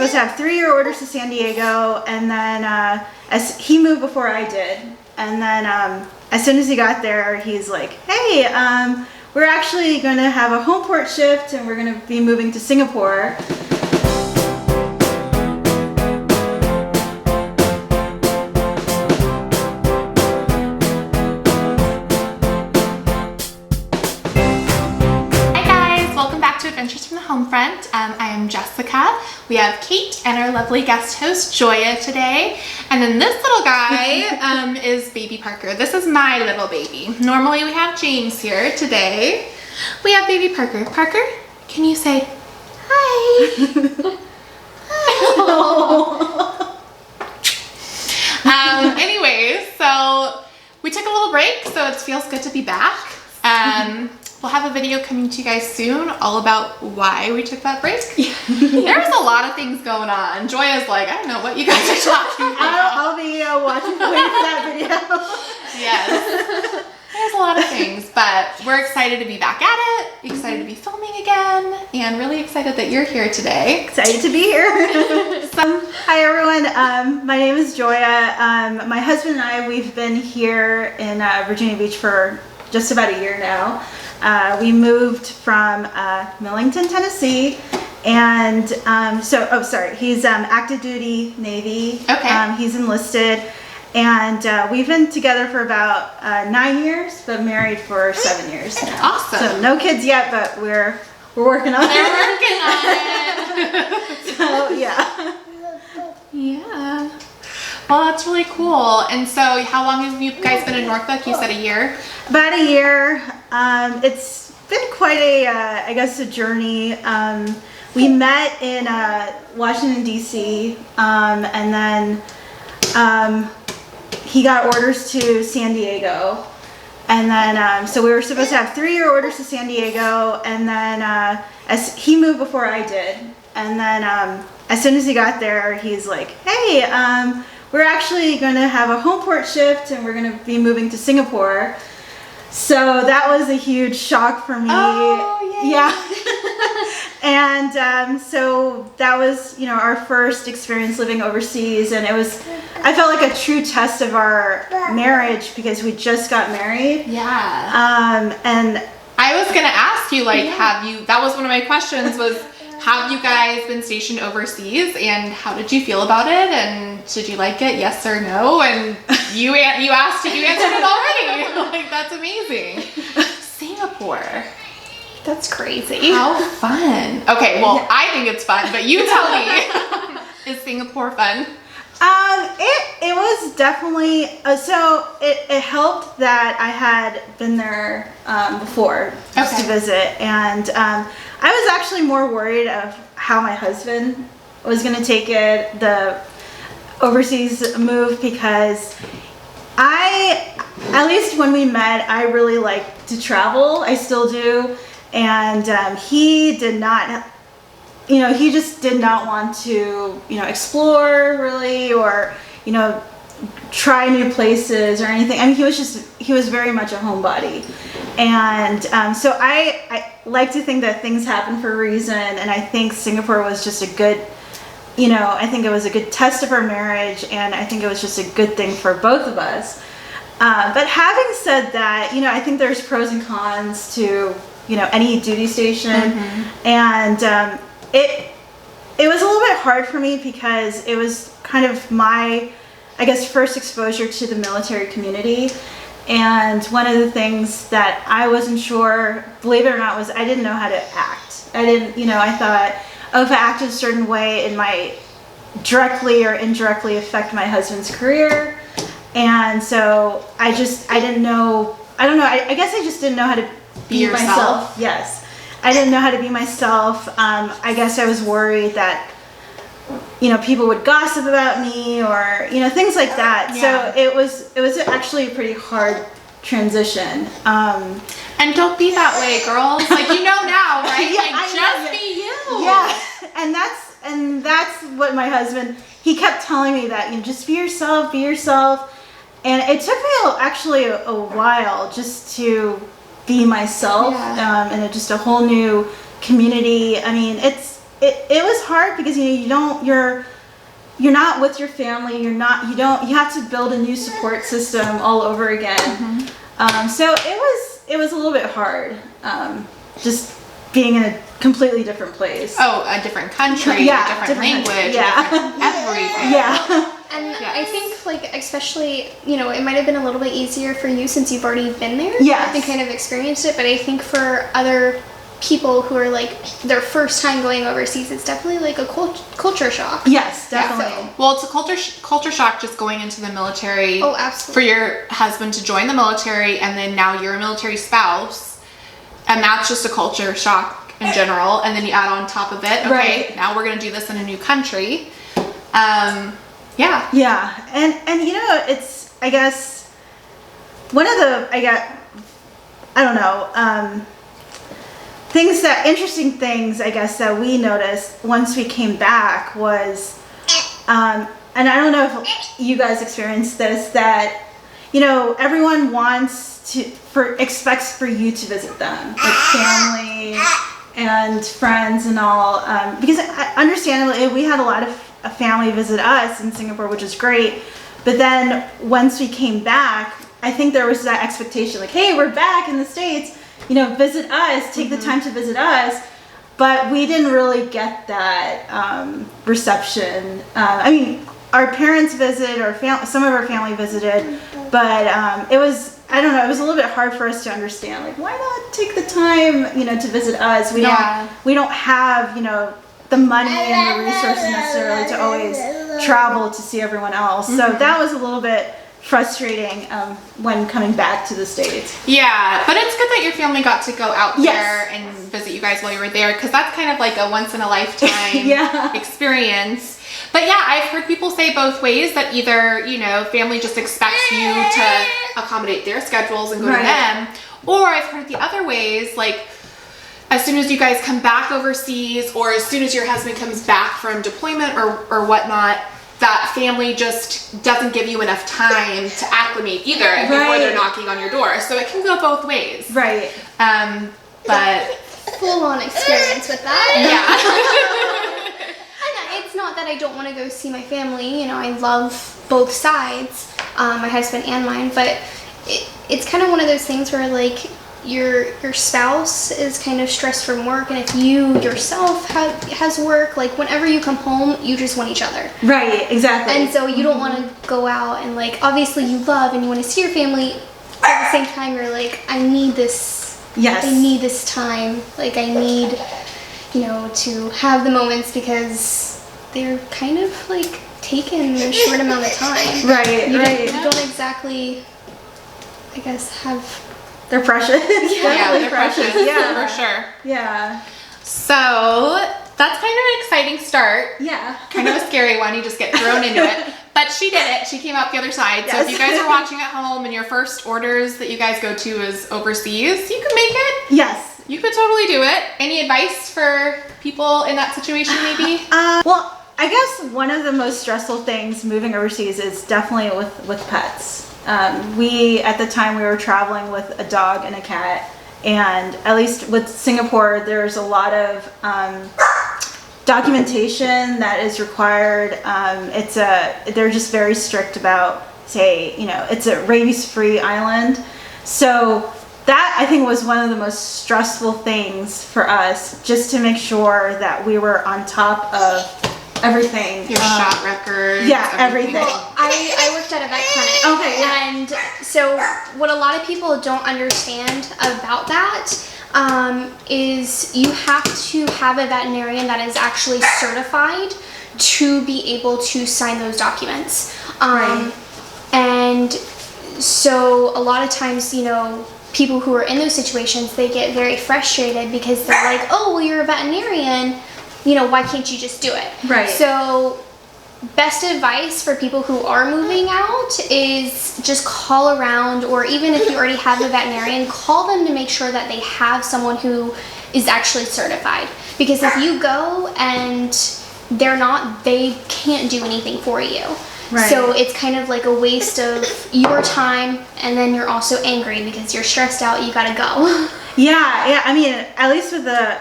supposed to have 3-year orders to San Diego, and then as he moved before I did, and then as soon as he got there, he's like, hey, we're actually going to have a Homefront shift, and we're going to be moving to Singapore. Adventures from the Homefront. I am Jessica. We have Kate and our lovely guest host Joya today, and then this little guy is baby Parker. This is my little baby. Normally we have James here. Today we have baby Parker. Parker, can you say hi? Anyways, so we took a little break, so it feels good to be back. We'll have a video coming to you guys soon all about why we took that break. There's a lot of things going on. Joya's like, I don't know what you guys are talking about. I'll be watching for that video. Yes. There's a lot of things, but we're excited to be back at it, excited to be filming again, and really excited that you're here today. Excited to be here. Hi everyone, my name is Joya. My husband and I, we've been here in Virginia Beach for just about a year now. We moved from Millington, Tennessee, and he's active duty Navy. Okay. He's enlisted, and we've been together for about 9 years, but married for 7 years now. Awesome. So no kids yet, but we're working on it. They're working on it. So yeah. Yeah. Well, that's really cool. And so how long have you guys been in Norfolk? You said a year? About a year. It's been quite a, I guess, a journey. We met in Washington, D.C., and then he got orders to San Diego. And then, so we were supposed to have 3-year orders to San Diego, and then as he moved before I did. And then as soon as he got there, he's like, hey, we're actually going to have a Homefront shift, and we're going to be moving to Singapore. So that was a huge shock for me. Oh, yay. Yeah. And so that was, our first experience living overseas, and I felt like a true test of our marriage because we just got married. Yeah. And I was going to ask you, that was one of my questions was, have you guys been stationed overseas, and how did you feel about it, and did you like it, yes or no? And you answered it already. Like, that's amazing. Singapore. That's crazy. How fun. Okay, well, yeah. I think it's fun, but you tell me. Is Singapore fun? It was definitely, so it helped that I had been there before just to visit, and I was actually more worried of how my husband was going to take it, the overseas move, because at least when we met, I really like to travel. I still do. And he did not, he just did not want to, explore really, or, try new places or anything. I mean, he was very much a homebody. And so I like to think that things happen for a reason. And I think Singapore was just a good, I think it was a good test of our marriage. And I think it was just a good thing for both of us. But having said that, I think there's pros and cons to, any duty station. Mm-hmm. And it was a little bit hard for me because it was kind of my, I guess, first exposure to the military community. And one of the things that I wasn't sure, believe it or not, was I didn't know how to act. I didn't, I thought, if I acted a certain way, it might directly or indirectly affect my husband's career. And so I didn't know, I guess I just didn't know how to be myself. Yes. I didn't know how to be myself. I guess I was worried that, people would gossip about me or, things like that. Yeah. So it was actually a pretty hard transition. And don't be that way, girls. Like, now, right? Yeah, just be you. Yeah. And that's what my husband, he kept telling me that, just be yourself, be yourself. And it took me actually a while just to be myself, in just a whole new community. I mean, it it was hard because you're not with your family. You have to build a new support system all over again. So it was a little bit hard, just being in a completely different place. Oh, a different country, a different language, different everything. Yeah. And I think, like, especially, you know, it might have been a little bit easier for you since you've already been there and kind of experienced it. But I think for other people who are, like, their first time going overseas, it's definitely, like, a culture shock. Yes, definitely. Yeah, so. Well, it's a culture shock just going into the military. Oh, absolutely. For your husband to join the military, and then now you're a military spouse, and that's just a culture shock in general. And then you add on top of it, okay, now we're gonna do this in a new country. Yeah, and you know, it's, I guess, one of the, I don't know, interesting things, I guess, that we noticed once we came back was, and I don't know if you guys experienced this, that, you know, everyone expects for you to visit them, like family and friends and all, because understandably, we had a lot of a family visit us in Singapore, which is great. But then once we came back, I think there was that expectation, like, hey, we're back in the States, you know, visit us, take the time to visit us. But we didn't really get that reception. I mean, our parents visited, some of our family visited, but it was, I don't know, it was a little bit hard for us to understand, like, why not take the time, you know, to visit us? We don't have, you know, the money and the resources necessarily to always travel to see everyone else. So that was a little bit frustrating when coming back to the States. Yeah, but it's good that your family got to go out there and visit you guys while you were there, because that's kind of like a once in a lifetime experience. But yeah, I've heard people say both ways, that either, you know, family just expects you to accommodate their schedules and go to them, or I've heard the other ways, like, as soon as you guys come back overseas, or as soon as your husband comes back from deployment or whatnot, that family just doesn't give you enough time to acclimate either before they're knocking on your door. So it can go both ways. Right. But full-on experience with that. And it's not that I don't want to go see my family. You know, I love both sides, my husband and mine. But it's kind of one of those things where, like, your spouse is kind of stressed from work, and if you yourself has work, like, whenever you come home, you just want each other. Right, exactly. And so you don't want to go out and, like, obviously you love and you want to see your family. At the same time, you're like, I need this. Yes. I need this time. Like, I need, you know, to have the moments, because they're kind of, like, taken in a short amount of time. Right, You right. don't exactly, I guess, have... They're precious. Yeah, they're precious. Yeah, for sure. Yeah. So that's kind of an exciting start. Yeah. Kind of a scary one. You just get thrown into it. But she did it. She came out the other side. So if you guys are watching at home and your first orders that you guys go to is overseas, you can make it. Yes. You could totally do it. Any advice for people in that situation, maybe? Well, I guess one of the most stressful things moving overseas is definitely with pets. At the time, we were traveling with a dog and a cat, and at least with Singapore, there's a lot of documentation that is required. They're just very strict about, say, you know, it's a rabies-free island. So that, I think, was one of the most stressful things for us, just to make sure that we were on top of everything. Your shot record. Yeah, everything. Well, I worked at a vet clinic. Okay, yeah. And so what a lot of people don't understand about that is you have to have a veterinarian that is actually certified to be able to sign those documents. Right. And so a lot of times, you know, people who are in those situations, they get very frustrated because they're like, oh, well, you're a veterinarian, you know, why can't you just do it? Right. So best advice for people who are moving out is just call around, or even if you already have a veterinarian, call them to make sure that they have someone who is actually certified. Because if you go and they're not, they can't do anything for you. Right. So it's kind of like a waste of your time, and then you're also angry because you're stressed out, you gotta go. Yeah, I mean, at least with the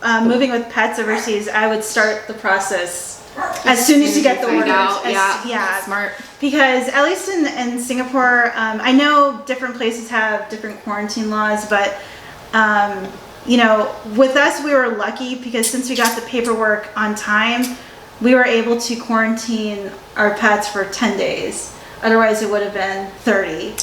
moving with pets overseas, I would start the process as soon as you get the orders. Yeah, smart. Because at least in Singapore, I know different places have different quarantine laws, but you know, with us, we were lucky because since we got the paperwork on time, we were able to quarantine our pets for 10 days. Otherwise, it would have been 30.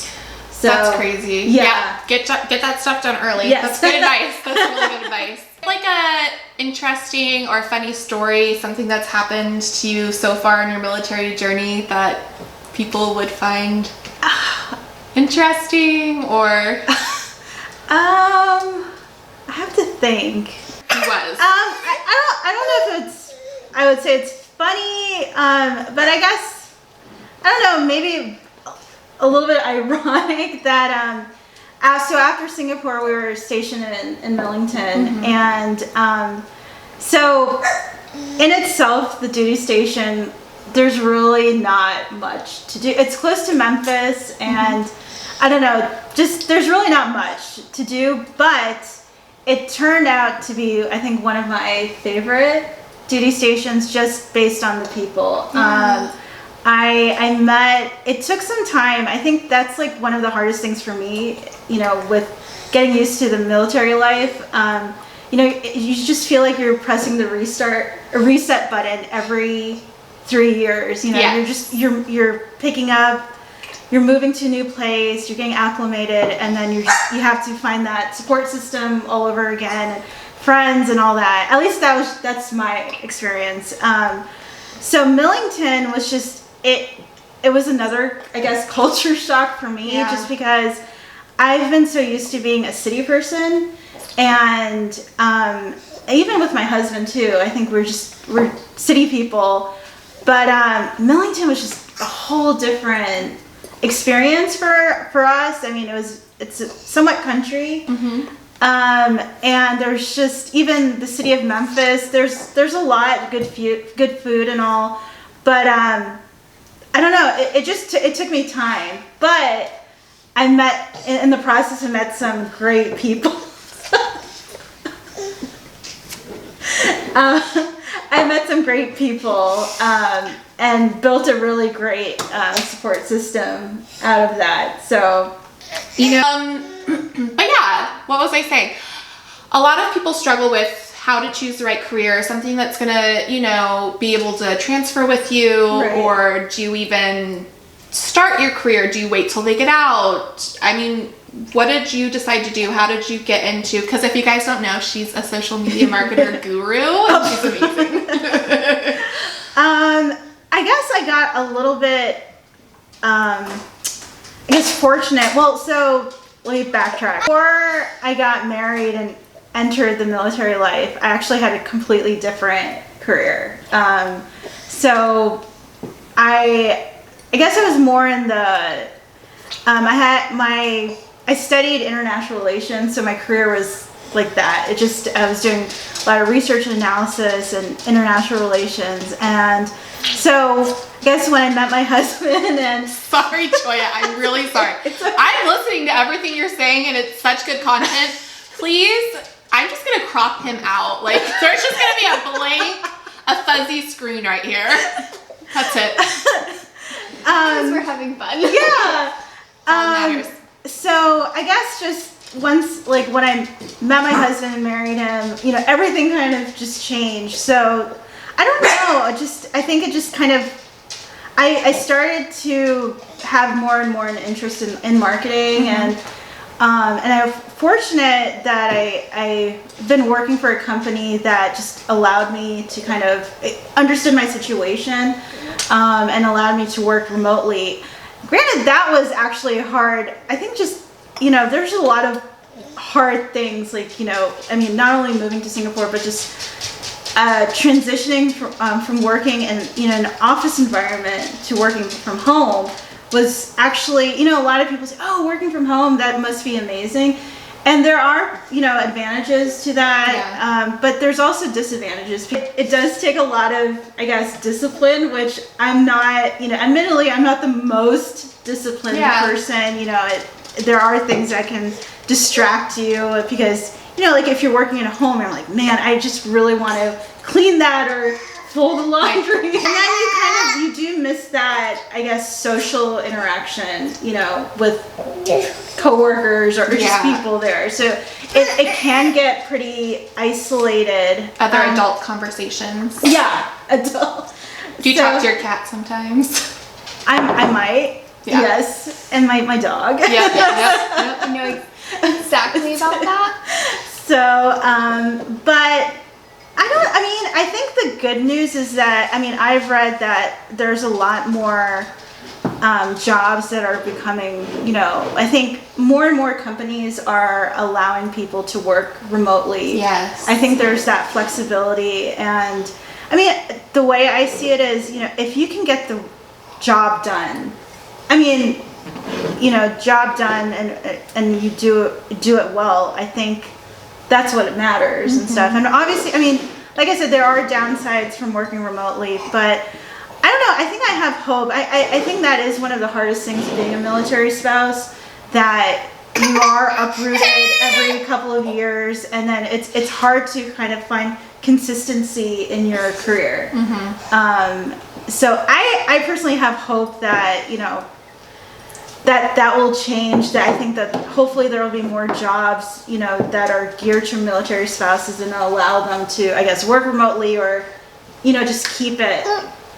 So, that's crazy. Yeah. Get that stuff done early. Yes. That's good advice. That's really good advice. Like a interesting or funny story, something that's happened to you so far in your military journey that people would find interesting, or I have to think. He was. I don't know if it's, I would say it's funny, but I guess, I don't know, maybe a little bit ironic that, so after Singapore, we were stationed in Millington, and so in itself, the duty station, there's really not much to do. It's close to Memphis, and I don't know, just there's really not much to do, but it turned out to be, I think, one of my favorite duty stations just based on the people. I met, it took some time. I think that's like one of the hardest things for me, you know, with getting used to the military life. You know, you just feel like you're pressing the reset button every 3 years. You know, you're picking up, you're moving to a new place, you're getting acclimated, and then you have to find that support system all over again, and friends and all that. At least that's my experience. So Millington was just, it was another, I guess, culture shock for me, just because I've been so used to being a city person, and even with my husband too, I think we're city people, but Millington was just a whole different experience for us. I mean, it's somewhat country, and there's just, even the city of Memphis, there's a lot good food and all, but I don't know, it took me time, but in the process I met some great people. I met some great people, and built a really great support system out of that. So, you know, but yeah, what was I saying? A lot of people struggle with how to choose the right career, something that's gonna, you know, be able to transfer with you, or do you even start your career? Do you wait till they get out? I mean, what did you decide to do? How did you get into, because if you guys don't know, she's a social media marketer guru, and she's amazing. I guess I got a little bit, I guess, fortunate. Well, so let me backtrack. Before I got married and entered the military life, I actually had a completely different career. So I guess I was more in the, I studied international relations, so my career was like that. I was doing a lot of research and analysis and international relations, and so I guess when I met my husband and... Sorry, Joya, I'm really sorry. I'm listening to everything you're saying, and it's such good content. Please, I'm just gonna crop him out. Like, there's just gonna be a blank, a fuzzy screen right here. That's it. Because we're having fun. Yeah. Matters. So I guess just once, like when I met my husband and married him, you know, everything kind of just changed. So I don't know. I think it just kind of, I started to have more and more an interest in marketing, and I'm fortunate that I've been working for a company that just allowed me to kind of understood my situation, and allowed me to work remotely. Granted, that was actually hard. I think just, you know, there's a lot of hard things, like, you know, I mean, not only moving to Singapore, but just transitioning from working in, you know, an office environment to working from home was actually, you know, a lot of people say, oh, working from home, that must be amazing. And there are, you know, advantages to that, but there's also disadvantages. It does take a lot of, I guess, discipline, which I'm not, you know, admittedly, I'm not the most disciplined person. You know, there are things that can distract you because you know, like if you're working in a home, you're like, man, I just really want to clean that or fold the laundry. And then you do miss that, I guess, social interaction, you know, with coworkers or just people there. So it can get pretty isolated. Other adult conversations. Yeah, adult. Do you talk to your cat sometimes? I might. Yeah. Yes, and my dog. Yep. I know exactly about that. So, but I think the good news is that, I've read that there's a lot more jobs that are becoming, you know, I think more and more companies are allowing people to work remotely. Yes. I think there's that flexibility, and the way I see it is, you know, if you can get the job done, job done and you do it well, I think that's what it matters and stuff. And obviously, like I said, there are downsides from working remotely, but I don't know, I think I have hope. I think that is one of the hardest things of being a military spouse, that you are uprooted every couple of years, and then it's hard to kind of find consistency in your career. So I personally have hope that, you know, that will change, that I think that hopefully there will be more jobs, you know, that are geared to military spouses and allow them to, I guess, work remotely, or, you know, just keep it,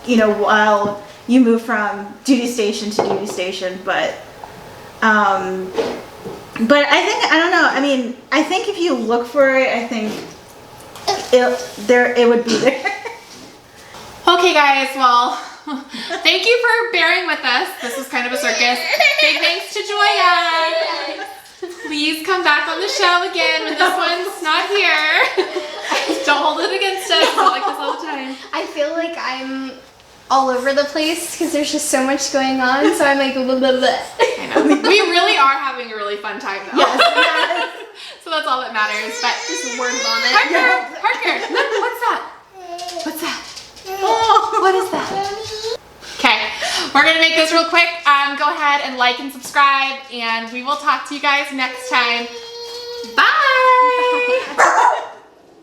you know, while you move from duty station to duty station. But I think, I don't know, I think if you look for it, I think it would be there. Okay guys, well, thank you for bearing with us. This was kind of a circus. Big thanks to Joya. Please come back on the show again when this one's not here. Don't hold it against us. It's not like this all the time. I feel like I'm all over the place because there's just so much going on, so I'm like, blah, blah, blah. I know. We really are having a really fun time though. Yes. So that's all that matters. But Just word vomit. Parker, look, what's that? What's that? Oh, what is that? Okay, we're gonna make this real quick. Go ahead and like and subscribe, and we will talk to you guys next time. Bye.